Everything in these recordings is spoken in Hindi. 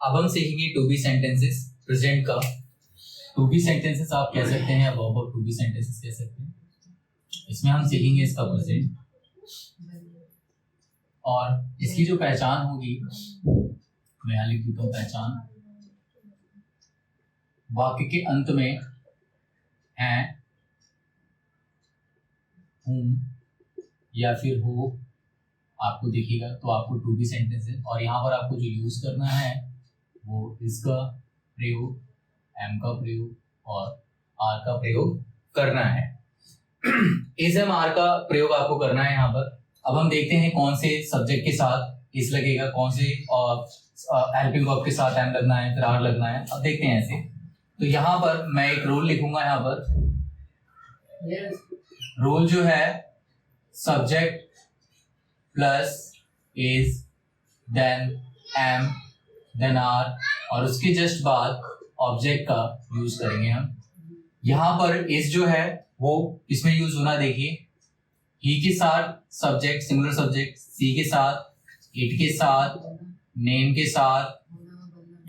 अब हम सीखेंगे टू बी सेंटेंसेस प्रेजेंट का। टू बी सेंटेंसेस आप कह सकते हैं या verb of to be sentences कह सकते हैं। इसमें हम सीखेंगे इसका प्रेजेंट और इसकी जो पहचान होगी, मैं यहाँ लिख देता हूँ पहचान। वाक्य के अंत में हैं, हूं या फिर हो आपको दिखेगा तो आपको टू बी सेंटेंस है। और यहाँ पर आपको जो यूज करना है वो इसका प्रयोग, एम का प्रयोग और आर का प्रयोग करना है। इस एम आर का प्रयोग आपको करना है यहाँ पर। अब हम देखते हैं कौन से सब्जेक्ट के साथ इस लगेगा, कौन से हेल्पिंग वर्ब के साथ एम लगना है, फिर आर लगना है। अब देखते हैं ऐसे। तो यहाँ पर मैं एक रोल लिखूंगा यहाँ पर। रोल जो है subject plus is then am then are और उसके जस्ट बाद ऑब्जेक्ट का यूज करेंगे हम। यहाँ पर इज जो है वो इसमें यूज होना देखिए, ही के साथ सब्जेक्ट सिंगुलर सब्जेक्ट, सी के साथ, इट के साथ, नेम के साथ,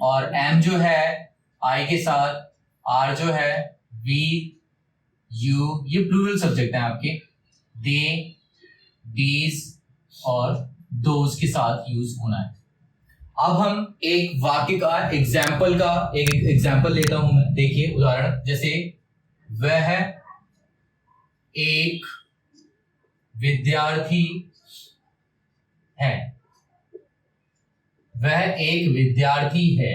और एम जो है आई के साथ, आर जो है वी यू, ये प्लूरल सब्जेक्ट है आपके, दे दीज और दोज के साथ यूज होना है। अब हम एक वाक्य का एग्जाम्पल का एक एग्जाम्पल लेता हूं मैं। देखिए उदाहरण, जैसे वह एक विद्यार्थी है। वह एक विद्यार्थी है।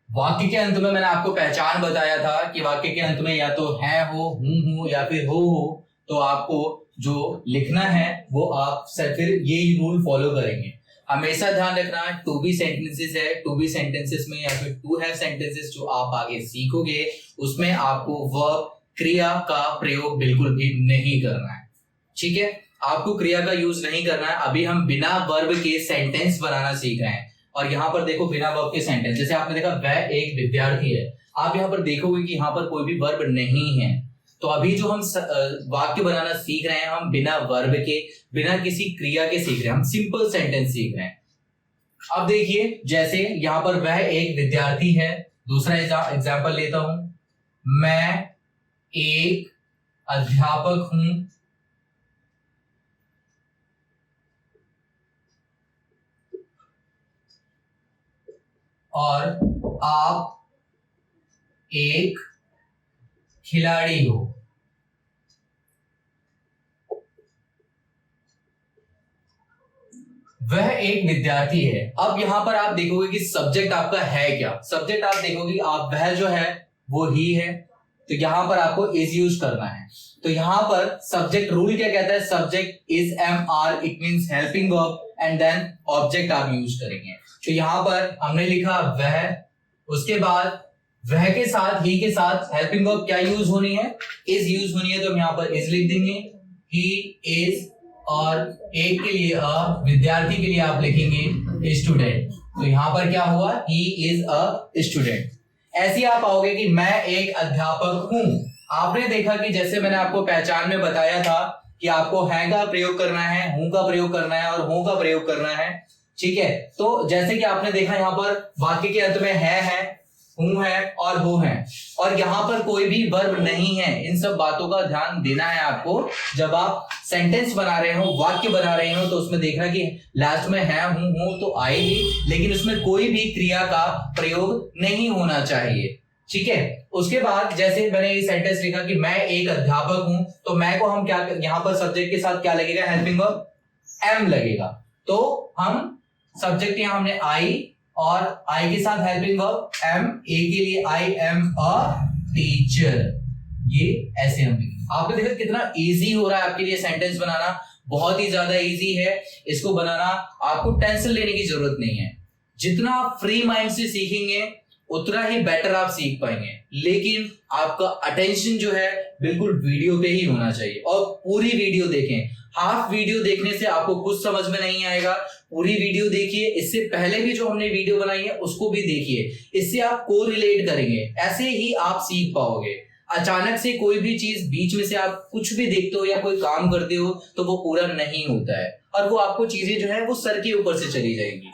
वाक्य के अंत में मैंने आपको पहचान बताया था कि वाक्य के अंत में या तो है हो, हूं या फिर हो। तो आपको जो लिखना है वो आप फिर ये रूल फॉलो करेंगे। हमेशा ध्यान रखना, टू बी सेंटेंसेस है, टू बी सेंटेंसेस में या फिर टू हैव सेंटेंसेस जो आप आगे सीखोगे उसमें आपको वर्ब क्रिया का प्रयोग बिल्कुल भी नहीं करना है। ठीक है, आपको क्रिया का यूज नहीं करना है। अभी हम बिना वर्ब के सेंटेंस बनाना सीख रहे हैं। और यहाँ पर देखो बिना वर्ब के सेंटेंस, जैसे आपने देखा वह एक विद्यार्थी है, आप यहाँ पर देखोगे कि यहाँ पर कोई भी वर्ब नहीं है। तो अभी जो हम वाक्य बनाना सीख रहे हैं हम बिना वर्ब के, बिना किसी क्रिया के सीख रहे हैं, हम सिंपल सेंटेंस सीख रहे हैं। अब देखिए जैसे यहाँ पर वह एक विद्यार्थी है। दूसरा एग्जाम्पल लेता हूं, मैं एक अध्यापक हूं। और आप एक खिलाड़ी हो। वह एक विद्यार्थी है। अब यहां पर आप देखोगे कि सब्जेक्ट आपका है क्या। सब्जेक्ट आप देखोगे आप वह जो है वो ही है, तो यहां पर आपको इज यूज करना है। तो यहां पर सब्जेक्ट रूल क्या कहता है, subject is am are, it means helping verb and then object आप यूज करेंगे। तो यहां पर हमने लिखा वह, उसके बाद वह के साथ ही के साथ हेल्पिंग वर्ब क्या यूज होनी है, इज यूज होनी है। तो हम यहां पर इज लिख देंगे, ही इज, और एक के लिए विद्यार्थी के लिए आप लिखेंगे स्टूडेंट। तो यहां पर क्या हुआ, ही इज अ स्टूडेंट। ऐसे आप पाओगे कि मैं एक अध्यापक हूं। आपने देखा कि जैसे मैंने आपको पहचान में बताया था कि आपको है का प्रयोग करना है, हूं का प्रयोग करना है और हो का प्रयोग करना है। ठीक है, तो जैसे कि आपने देखा यहाँ पर वाक्य के अंत में है, हूं है और हो है, और यहाँ पर कोई भी वर्ब नहीं है। इन सब बातों का ध्यान देना है आपको। जब आप सेंटेंस बना रहे हो, वाक्य बना रहे हो, तो उसमें देखना कि लास्ट में है, हूं, हो तो आएगी, लेकिन उसमें कोई भी क्रिया का प्रयोग नहीं होना चाहिए। ठीक है, उसके बाद जैसे मैंने ये सेंटेंस लिखा कि मैं एक अध्यापक हूं, तो मैं को हम क्या, यहाँ पर सब्जेक्ट के साथ क्या लगेगा, हेल्पिंग वर्ब एम लगेगा। तो हम सब्जेक्ट यहाँ हमने आई और आई के साथ हेल्पिंग वर्ब एम, ए के लिए आई एम अ टीचर। ये ऐसे हम लिखेंगे। आपने देखा कितना इजी हो रहा है आपके लिए सेंटेंस बनाना, बहुत ही ज्यादा इजी है। इसको बनाना आपको टेंशन लेने की जरूरत नहीं है। जितना आप फ्री माइंड से सीखेंगे उतना ही बेटर आप सीख पाएंगे। लेकिन आपका अटेंशन जो है बिल्कुल वीडियो पे ही होना चाहिए और पूरी वीडियो देखें। हाफ वीडियो देखने से आपको कुछ समझ में नहीं आएगा। पूरी वीडियो देखिए। इससे पहले भी जो हमने वीडियो बनाई है उसको भी देखिए, इससे आप को रिलेट करेंगे, ऐसे ही आप सीख पाओगे। अचानक से कोई भी चीज बीच में से आप कुछ भी देखते हो या कोई काम करते हो तो वो पूरा नहीं होता है और वो आपको चीजें जो है वो सर के ऊपर से चली जाएंगी।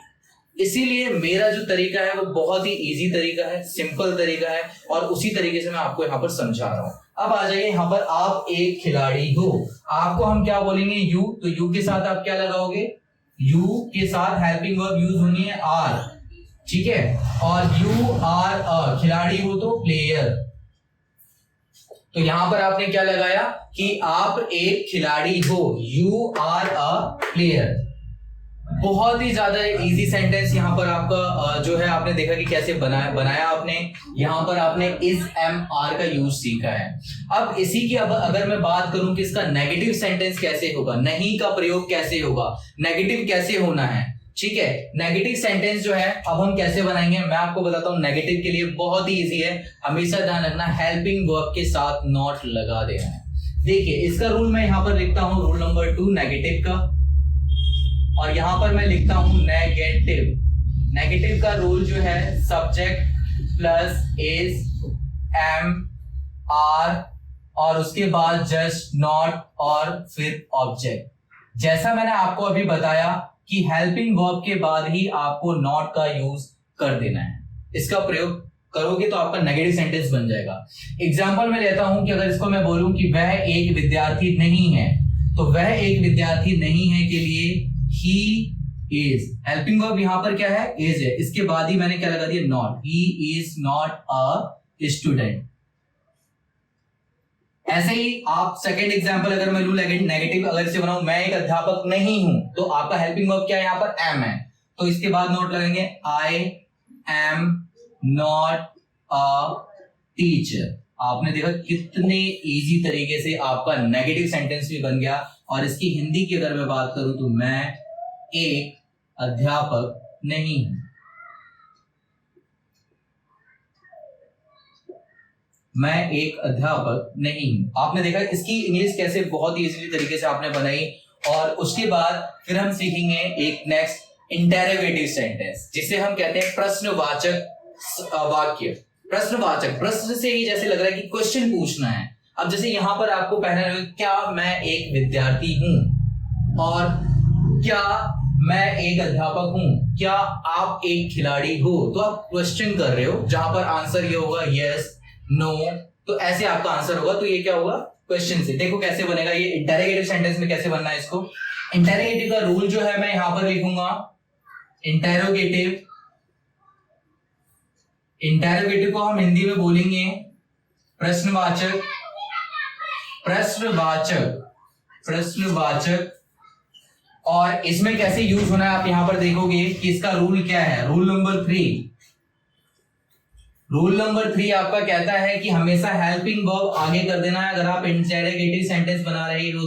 इसीलिए मेरा जो तरीका है वो बहुत ही इजी तरीका है, सिंपल तरीका है, और उसी तरीके से मैं आपको यहाँ पर समझा रहा हूं। अब आ जाइए यहाँ पर, आप एक खिलाड़ी हो, आपको हम क्या बोलेंगे, यू, तो यू के साथ आप क्या लगाओगे, यू के साथ हेल्पिंग वर्ब यूज होनी है आर, ठीक है, और यू आर अ, खिलाड़ी हो तो प्लेयर, तो यहां पर आपने क्या लगाया कि आप एक खिलाड़ी हो, यू आर अ प्लेयर। बहुत ही ज्यादा इजी सेंटेंस यहाँ पर आपका जो है, आपने देखा कि कैसे बनाया आपने, यहाँ पर आपने इज एम आर का यूज सीखा है। अब इसी की अब अगर मैं बात करूं कि इसका नेगेटिव सेंटेंस कैसे होगा, नहीं का प्रयोग कैसे होगा, नेगेटिव कैसे होना है, ठीक है, नेगेटिव सेंटेंस जो है अब हम कैसे बनाएंगे, मैं आपको बताता हूं। नेगेटिव के लिए बहुत ही इजी है, हमेशा ध्यान रखना हेल्पिंग वर्ब के साथ नॉट लगा देना है। देखिए इसका रूल मैं यहाँ पर लिखता हूं, रूल नंबर 2 नेगेटिव का, और यहां पर मैं लिखता हूं नेगेटिव। नेगेटिव का रूल जो है subject plus is am are और उसके बाद जस्ट नॉट और फिर ऑब्जेक्ट। जैसा मैंने आपको अभी बताया कि हेल्पिंग वर्ब के बाद ही आपको नॉट का यूज कर देना है, इसका प्रयोग करोगे तो आपका नेगेटिव सेंटेंस बन जाएगा। एग्जांपल में लेता हूं कि अगर इसको मैं बोलूं कि वह एक विद्यार्थी नहीं है, तो वह एक विद्यार्थी नहीं है के लिए he is, हेल्पिंग वर्ब यहां पर क्या है, is है, इसके बाद ही मैंने क्या लगा दिया, not, he is not a student। ऐसे ही आप सेकंड एग्जांपल अगर मैं लूं नेगेटिव, अगर इसे बनाऊं मैं एक अध्यापक नहीं हूं, तो आपका हेल्पिंग वर्ब क्या है, यहां पर am है, तो इसके बाद नोट लगेंगे I am not a teacher। आपने देखा कितने इजी तरीके से आपका नेगेटिव सेंटेंस भी बन गया। और इसकी हिंदी की अगर मैं बात करूं तो मैं एक अध्यापक नहीं हूं, मैं एक अध्यापक नहीं हूं। आपने देखा इसकी इंग्लिश कैसे बहुत ही इजीली तरीके से आपने बनाई। और उसके बाद फिर हम सीखेंगे एक नेक्स्ट इंटेरोगेटिव सेंटेंस, जिसे हम कहते हैं प्रश्नवाचक वाक्य। प्रश्नवाचक, प्रश्न से ही जैसे लग रहा है कि क्वेश्चन पूछना है। अब जैसे यहां पर आपको पहना है, क्या मैं एक विद्यार्थी हूं, और क्या मैं एक अध्यापक हूं, क्या आप एक खिलाड़ी हो, तो आप क्वेश्चन कर रहे हो, जहां पर आंसर ये होगा यस नो, तो ऐसे आपका आंसर होगा, तो ये क्या होगा, क्वेश्चन से। देखो कैसे बनेगा ये इंटेरोगेटिव सेंटेंस में, कैसे बनना है इसको। इंटेरोगेटिव का रूल जो है मैं यहां पर लिखूंगा, इंटेरोगेटिव, इंटेरोगेटिव को हम हिंदी में बोलेंगे प्रश्नवाचक, प्रश्नवाचक, प्रश्नवाचक। और इसमें कैसे यूज होना है आप यहां पर देखोगे कि इसका रूल क्या है, रूल नंबर 3। रूल नंबर 3 आपका कहता है कि हमेशा हेल्पिंग वर्ब आगे कर देना है अगर आप इंटेरोगेटिव सेंटेंस बना रहे हो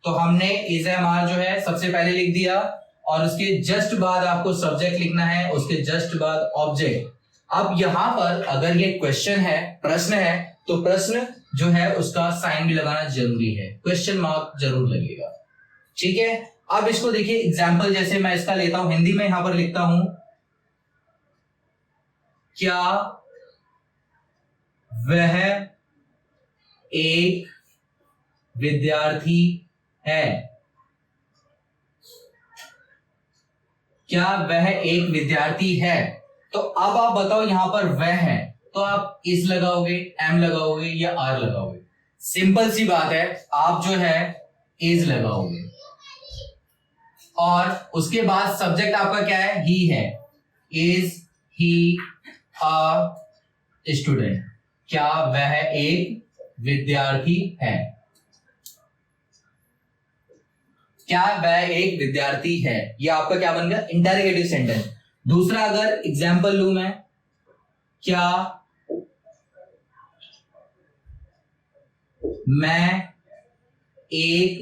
तो हमने इज एम आर जो है सबसे पहले लिख दिया, और उसके जस्ट बाद आपको सब्जेक्ट लिखना है, उसके जस्ट बाद ऑब्जेक्ट। अब यहां पर अगर ये क्वेश्चन है, प्रश्न है, तो प्रश्न जो है उसका साइन भी लगाना जरूरी है, क्वेश्चन मार्क जरूर लगेगा, ठीक है। अब इसको देखिए एग्जाम्पल, जैसे मैं इसका लेता हूं हिंदी में, यहां पर लिखता हूं क्या वह एक विद्यार्थी है, क्या वह एक विद्यार्थी है। तो अब आप बताओ यहां पर वह है, तो आप इस लगाओगे, एम लगाओगे या आर लगाओगे। सिंपल सी बात है, आप जो है इज लगाओगे, और उसके बाद सब्जेक्ट आपका क्या है, ही है, इज ही अ स्टूडेंट, क्या वह एक विद्यार्थी है, क्या वह एक विद्यार्थी है। ये आपका क्या बन गया, इंटेरोगेटिव सेंटेंस। दूसरा अगर एग्जाम्पल लूं मैं, क्या मैं एक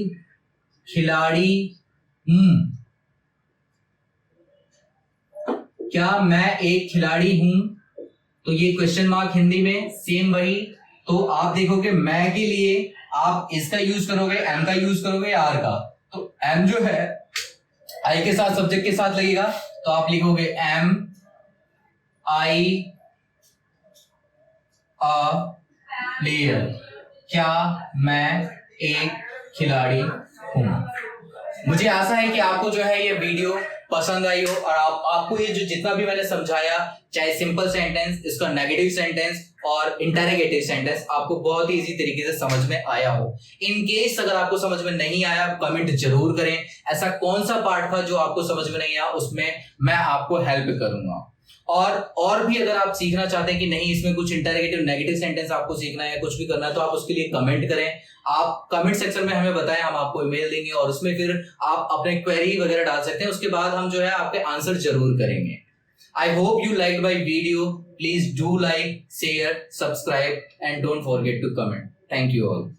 खिलाड़ी हूं, क्या मैं एक खिलाड़ी हूं, तो ये क्वेश्चन मार्क हिंदी में सेम वही। तो आप देखोगे मैं के लिए आप इसका यूज करोगे, एम का यूज करोगे, आर का। तो एम जो है आई के साथ सब्जेक्ट के साथ लगेगा, तो आप लिखोगे एम आई अ प्लेयर, क्या मैं एक खिलाड़ी हूं। मुझे आशा है कि आपको जो है ये वीडियो पसंद आई हो और आपको ये जो जितना भी मैंने समझाया, चाहे सिंपल सेंटेंस, इसका नेगेटिव सेंटेंस और इंटरोगेटिव सेंटेंस, आपको बहुत ही इजी तरीके से समझ में आया हो। इन केस अगर आपको समझ में नहीं आया, कमेंट जरूर करें, ऐसा कौन सा पार्ट था जो आपको समझ में नहीं आया, उसमें मैं आपको हेल्प करूंगा। और भी अगर आप सीखना चाहते हैं कि नहीं इसमें कुछ इंटरोगेटिव नेगेटिव सेंटेंस आपको सीखना है, कुछ भी करना है, तो आप उसके लिए कमेंट करें। आप कमेंट सेक्शन में हमें बताएं, हम आपको ईमेल देंगे और उसमें फिर आप अपने क्वेरी वगैरह डाल सकते हैं। उसके बाद हम जो है आपके आंसर जरूर करेंगे। I hope you like my video. Please do like, share, subscribe and don't forget to comment. Thank you all.